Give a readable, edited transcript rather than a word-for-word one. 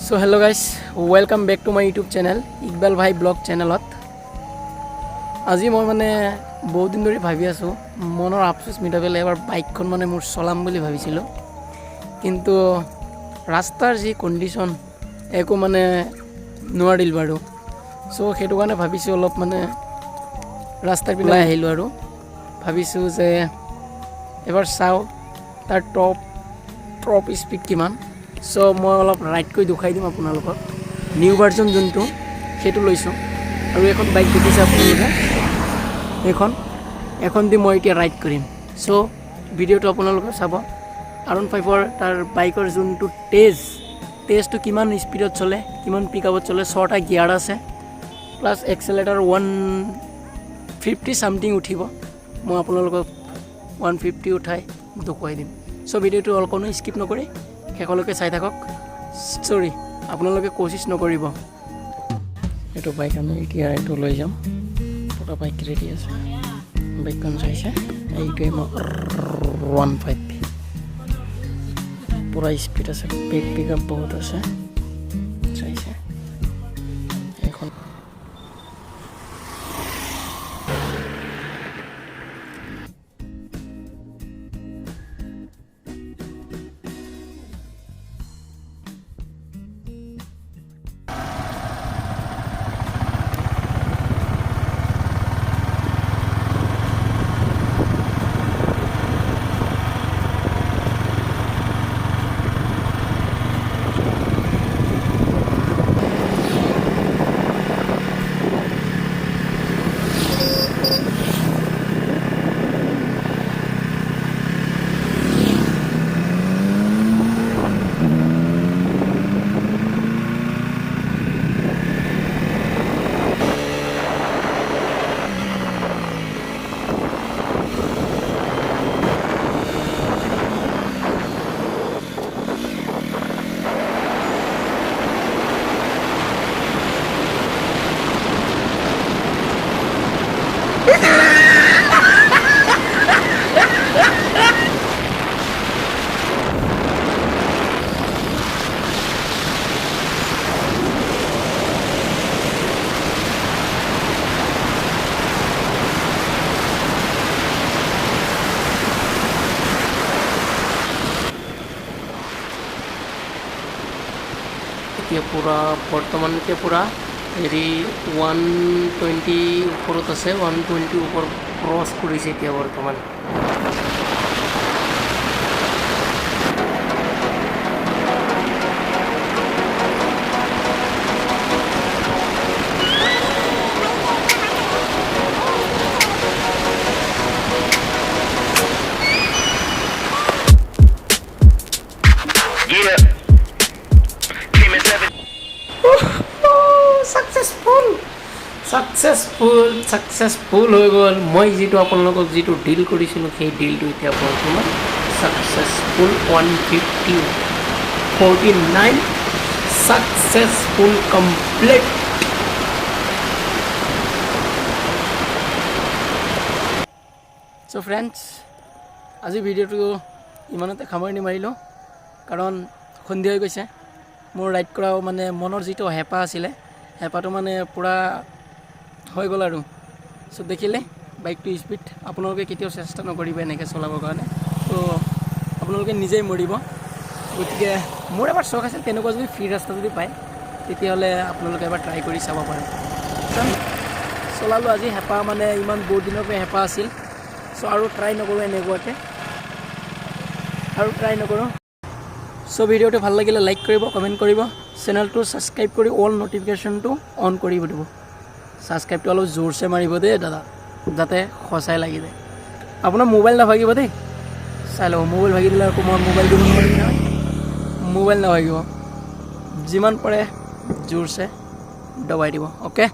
So hello guys, welcome back to my YouTube channel Iqbal Bhai Blog channelot. আজি মই মানে বহুত দিন ধৰি ভাবি আছো মনৰ আফসোস মিটাবেলে এবাৰ বাইকখন মানে মোৰ চলাম বুলি ভাবিছিলো কিন্তু ৰাস্তাৰ যি কন্ডিশন একো মানে নোৱাৰিল বাৰু সো হেতু কাৰণে ভাবিছো অলপ মানে ৰাস্তাৰ পিনে আহিলো আৰু ভাবিছো যে এবাৰ চাও তাৰ টপ স্পীড কিমান সো মই অলপ ৰাইড কৰি দেখাই দিম আপোনালোকক নিউ ভাৰ্জন যোনটো হেতু লৈছো আৰু এখন বাইক দেখিছে আপোনালোকে এখন দি মই এতিয়া ৰাইড কৰিম সো ভিডিওটো আপোনালোকে চাব R15 ৰ তাৰ বাইকৰ যোনটো টেজটো কিমান স্পীডত চলে কিমান পিকআপত চলে 6টা গিয়াৰ আছে প্লাস এক্সেলেৰেটৰ 150 সামথিং উঠিব মই আপোনালোকক 150 উঠাই দেখাই দিম সো ভিডিওটো অলকনো স্কিপ নকৰি শেষলৈকে চাই থাকক সৰি আপোনালোকে কোশিশ নকৰিব এটো বাইক আমি এতিয়া এটো লৈ যাম পুৰা বাইক ৰেডি আছে বাইকখন চাইছে এইটোৱে মই 15 পুৰা স্পীড আছে পিকআপ বহুত আছে চাইছে এখন এতিয়া পুৰা বৰ্তমান কে পুৰা হেৰি 120 ওপৰত আছে 120 ওপৰ ক্ৰস কৰিছে এতিয়া বৰ্তমান সাকসেসফুল হৈ গ'ল মই যেটো আপোনালোকক যেটো ডিল কৰিছিলো সেই ডিলটো এতিয়া বৰ্তমান successful 150 successful complete so friends আজি ভিডিওটো ইমানতে সামৰণি মাৰিলো কাৰণ সন্ধিয়া হৈ গৈছে মোৰ ৰাইড কৰাও মানে মনৰ যেটো হেপা আছিলে হেপাটো মানে পুৰা হৈ গ'ল আৰু সো দেখিলে বাইকটো স্পীড আপোনালোকে কেতিয়াও চেষ্টা নকৰিব এনেকৈ চলাবৰ কাৰণে তো আপোনালোকে নিজেই মৰিব গতিকে মোৰ এবাৰ চখ আছে তেনেকুৱা যদি ফ্ৰী ৰাস্তা যদি পায় তেতিয়াহ'লে আপোনালোকে এবাৰ ট্ৰাই কৰি চাব পাৰে চলালো আজি হেপা মানে ইমান বহুত দিনৰ পৰা হেপা আছিল সো আৰু ট্ৰাই নকৰোঁ এনেকুৱাকৈ আৰু ট্ৰাই নকৰোঁ সো ভিডিওটো ভাল লাগিলে লাইক কৰিব কমেণ্ট কৰিব চেনেলটো সাবস্ক্ৰাইব কৰি অল নটিফিকেশ্যনটো অন কৰিব দিব সাবস্ক্ৰাইবটো অলপ জোৰছে মাৰিব দেই দাদা যাতে খসাই লাগি যায় আপোনাৰ মোবাইল নাভাগিব দেই চাই লওক মোবাইল ভাগি দিলে আকৌ মই মোবাইল দিব নোৱাৰিম নহয় মোবাইল নাভাগিব যিমান পাৰে জোৰছে দবাই দিব অ'কে